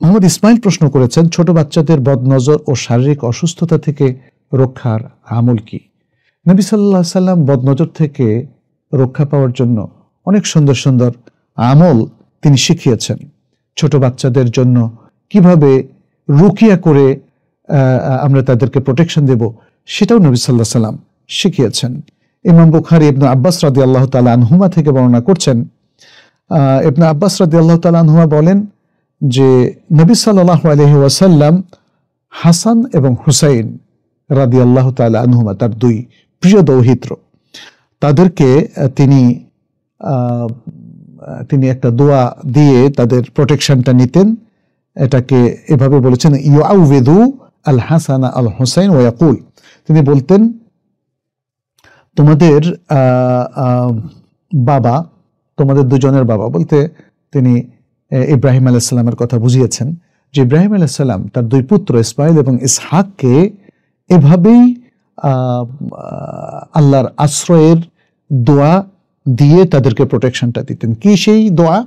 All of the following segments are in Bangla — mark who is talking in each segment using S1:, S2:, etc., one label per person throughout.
S1: মোহাম্মদ ইসমাইল প্রশ্ন করেছেন, ছোট বাচ্চাদের বদনজর ও শারীরিক অসুস্থতা থেকে রক্ষার আমল কি? নবী সাল্লাল্লাহু আলাইহি সাল্লাম বদনজর থেকে রক্ষা পাওয়ার জন্য অনেক সুন্দর সুন্দর আমল তিনি শিখিয়েছেন। ছোট বাচ্চাদের জন্য কিভাবে রুকিয়া করে আমরা তাদেরকে প্রোটেকশন দেব, সেটাও নবী সাল্লাল্লাহু আলাইহি সাল্লাম শিখিয়েছেন। ইমাম বুখারী ইবনে আব্বাস রাদিয়াল্লাহু তাআলা আনহুমা থেকে বর্ণনা করছেন, ইবনে আব্বাস রাদিয়াল্লাহু তাআলা আনহুমা বলেন যে নবী সাল্লাল্লাহু আলাইহি ওয়াসাল্লাম হাসান এবং হুসাইন রাদিয়াল্লাহু তাআলা আনহুমা, তার দুই প্রিয় দৌহিত্র, তাদেরকে তিনি একটা দোয়া দিয়ে তাদের প্রোটেকশনটা নিতেন। এটাকে এভাবে বলেছেন, ইউআউযু আল হাসান আল হুসাইন ওয়া ইয়াকুল, তিনি বলতেন তোমাদের বাবা, তোমাদের দুজনের বাবা বলতে তিনি ইব্রাহিম আলাইহিস সালামের কথা বুঝিয়েছেন, যে ইব্রাহিম আলাইহিস সালাম তার দুই পুত্র ইসমাইল এবং ইসহাককে এভাবেই আল্লাহর আশ্রয়ের দোয়া দিয়ে তাদেরকে প্রোটেকশনটা দিতেন। কি সেই দোয়া?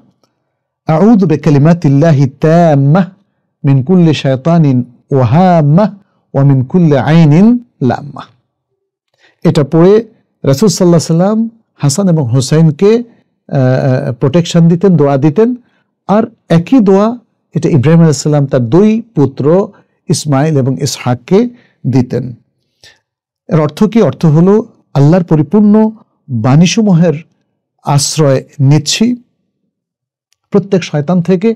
S1: আউযু বিকালিমাতিল্লাহি তাম্মাহ মিন কুল্লি শায়তানিন ওয়া হাম্মাহ ওয়া মিন কুল্লি আইনিন লাম্মাহ। এটা পড়ে রাসূল সাল্লাল্লাহু আলাইহি সাল্লাম হাসান এবং হুসাইনকে প্রোটেকশন দিতেন, দোয়া দিতেন। আর একই দোয়া এটা ইব্রাহিম আলাইহিস সালাম তার দুই পুত্র ইসমাইল এবং ইসহাককে দিতেন। এর অর্থ কি? অর্থ হলো আল্লাহর পরিপূর্ণ বাণীসমূহের আশ্রয় নিচ্ছি প্রত্যেক শয়তান থেকে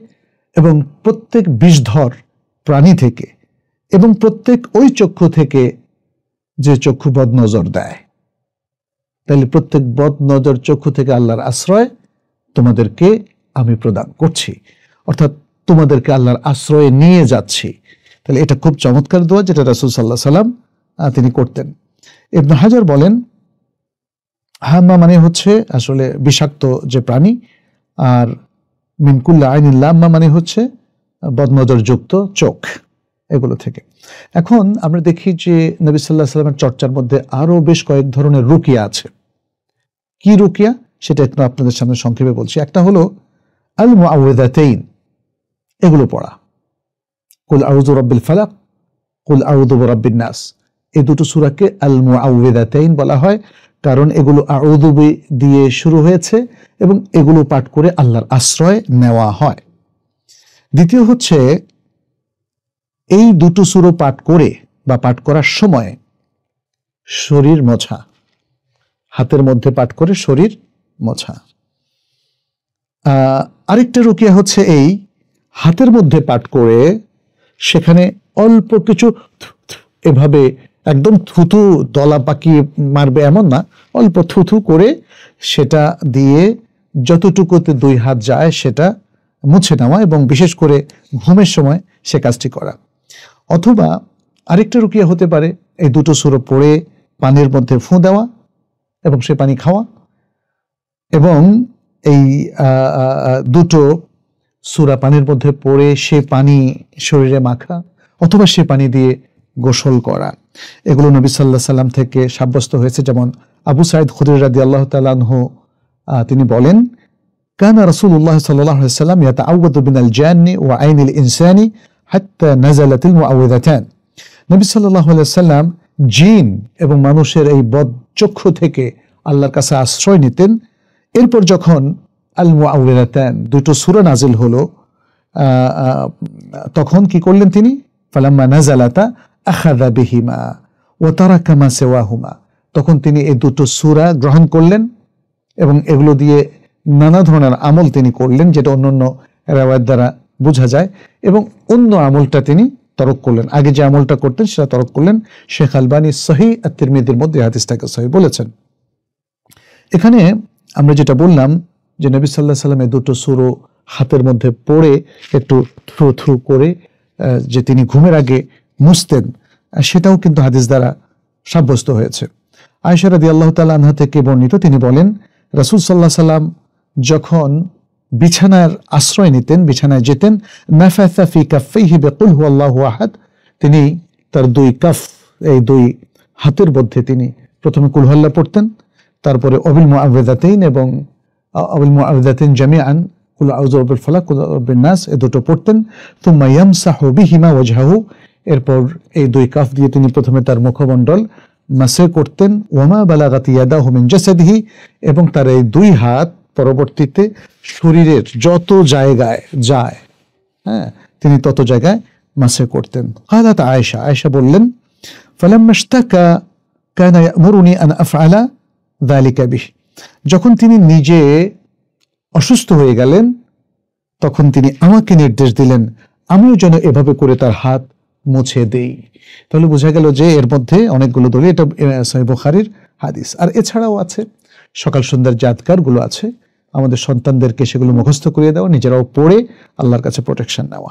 S1: এবং প্রত্যেক বিষধর প্রাণী থেকে এবং প্রত্যেক ওই চক্ষু থেকে যে চক্ষু বদনজর দেয়। তাহলে প্রত্যেক বদনজর চক্ষু থেকে আল্লাহর আশ্রয় তোমাদেরকে আমি প্রদান করছি, অর্থাৎ তোমাদেরকে আল্লাহর আশ্রয়ে নিয়ে যাচ্ছি। তাহলে এটা খুব চমৎকার দোয়া, যেটা রাসূল সাল্লাল্লাহু আলাইহি সাল্লাম তিনি করতেন। ইবনে হাজার বলেন, হাম্মা মানে হচ্ছে আসলে বিষাক্ত যে প্রাণী, আর মিন কুল্লি আইনিন লাম্মা মানে হচ্ছে বদনজর যুক্ত চোখ, এগুলো থেকে। এখন আমরা দেখি যে নবী সাল্লাল্লাহু আলাইহি সাল্লামের চর্চার মধ্যে আরো বেশ কয়েক ধরনের রুকিয়া আছে। কি রুকিয়া সেটা একটু আপনাদের সামনে সংক্ষেপে বলছি। একটা হলো আল মুআউযিযাতাইন, এগুলো পড়া, কুল আউযু বিরাব্বিল ফালাক, কুল আউযু বিরাব্বিন নাস। এই দুটো সূরাকে আল মুআউযিযাতাইন বলা হয়, কারণ এগুলো আউযু দিয়ে শুরু হয়েছে এবং এগুলো পাঠ করে আল্লাহর আশ্রয় নেওয়া হয়। দ্বিতীয় হচ্ছে এই দুটো সূরা পাঠ করে বা পাঠ করার সময় শরীর মোছা, হাতের মধ্যে পাঠ করে শরীর মোছা। আরেকটা রুকিয়া হচ্ছে এই হাতের মধ্যে পাঠ করে সেখানে অল্প কিছু এভাবে একদম থুথু দলা পাকিয়ে মারবে এমন না, অল্প থুথু করে সেটা দিয়ে যতটুকুতে দুই হাত যায় সেটা মুছে নেওয়া, এবং বিশেষ করে ঘুমের সময় সে কাজটি করা। অথবা আরেকটা রুকিয়া হতে পারে এই দুটো সূরা পড়ে পানির মধ্যে ফুঁ দেওয়া এবং সে পানি খাওয়া, এবং এই দুটো সূরা পানির মধ্যে পড়ে সে পানি শরীরে মাখা অথবা সে পানি দিয়ে গোসল করা। এগুলো নবী সাল্লাল্লাহু আলাইহি সাল্লাম থেকে সাব্যস্ত হয়েছে। যেমন আবু সাঈদ খুদরি রাদিয়াল্লাহু তাআলা আনহু তিনি বলেন, কানা রাসূলুল্লাহ সাল্লাল্লাহু আলাইহি সাল্লাম ইয়াতাআওয়াযু মিনাল জান্নি ওয়া আইনিল ইনসানি হাত্তা নাযালাতিল মুআউযিযাতান। নবী সাল্লাল্লাহু আলাইহি সাল্লাম জিন এবং মানুষের এই বদচক্ষু থেকে আল্লাহর কাছে আশ্রয় নিতেন। এরপর যখন আল মুআউযিযাতান দুটো সূরা নাজিল হলো, তখন কি করলেন তিনি? ফালাম্মা নাযালাতা আখাযা বিহিমা ওয়া তারাকা মা সিওয়াহুমা, তখন তিনি এই দুটো সূরা গ্রহণ করলেন এবং এগুলো দিয়ে নানা ধরনের আমল তিনি করলেন, যেটা অন্যান্য riwayat দ্বারা বোঝা যায়, এবং অন্য আমলটা তিনি তরক করলেন। আগে যে আমলটা করতেন সেটা তরক করলেন। শেখ আলবানী সহিহ আত-তিরমিজির মধ্যে হাদিসটাকে সহিহ বলেছেন। এখানে আমরা যেটা বললাম যে নবী সাল্লাল্লাহু আলাইহি সাল্লাম এই দুটো সূরা হাতের মধ্যে পড়ে একটু থ্রু থ্রু করে যে তিনি ঘুমের আগে মুছতেন, সেটাও কিন্তু হাদিস দ্বারা সাব্যস্ত হয়েছে। আয়েশা রাদিয়াল্লাহু তাআলা আনহা থেকে বর্ণিত, তিনি বলেন রাসূল সাল্লাল্লাহু আলাইহি সাল্লাম যখন বিছানার আশ্রয় নিতেন, বিছানায় যেতেন, নাফাসা ফি কাফাইহি বিকুল হুয়াল্লাহু আহাদ, তিনি তার দুই কাফ, এই দুই হাতের মধ্যে তিনি প্রথমে কুল হুয়াল্লাহ পড়তেন, তারপরে অবিল মুআউযিযাতাইন এবং অবিল মুআউযিযাতাইন জামিআন কুল আউযু বিরাব্বিল ফালাক, কুল আউযু বিরাব্বিন নাস, এই দুটো পড়তেন। তুম্মা ইয়ামসাহু বিহিমা ওয়াজহাহু, এরপর এই দুই কাফ দিয়ে তিনি প্রথমে তার মুখমণ্ডল মাসে করতেন। ওয়ামা বালাগাত ইয়াদাহু মিন জাসাদিহি, এবং তার এই দুই হাত পরবর্তীতে শরীরের যত জায়গায় যায়, হ্যাঁ, তিনি তত জায়গায় মাসে করতেন। ক্বালাত আয়েশা, আয়েশা বললেন, ফালাম্মা ইশতাকা কানা ইয়া'মুরুনি আন আফআলা যালিকা বিহি, যখন তিনি নিজে অসুস্থ হয়ে গেলেন তখন তিনি আমাকে নির্দেশ দিলেন আমিও যেন এভাবে করে তার হাত মুছে দেই। তাহলে বোঝা গেল যে এর মধ্যে অনেকগুলো দলিল, এটা সহিহ বুখারীর হাদিস। আর এছাড়াও আছে সকাল সন্ধ্যার যে আদকারগুলো আছে, আমাদের সন্তানদেরকে সেগুলো মুখস্থ করিয়ে দেওয়া, নিজেরাও পড়ে আল্লাহর কাছে প্রোটেকশন নেওয়া।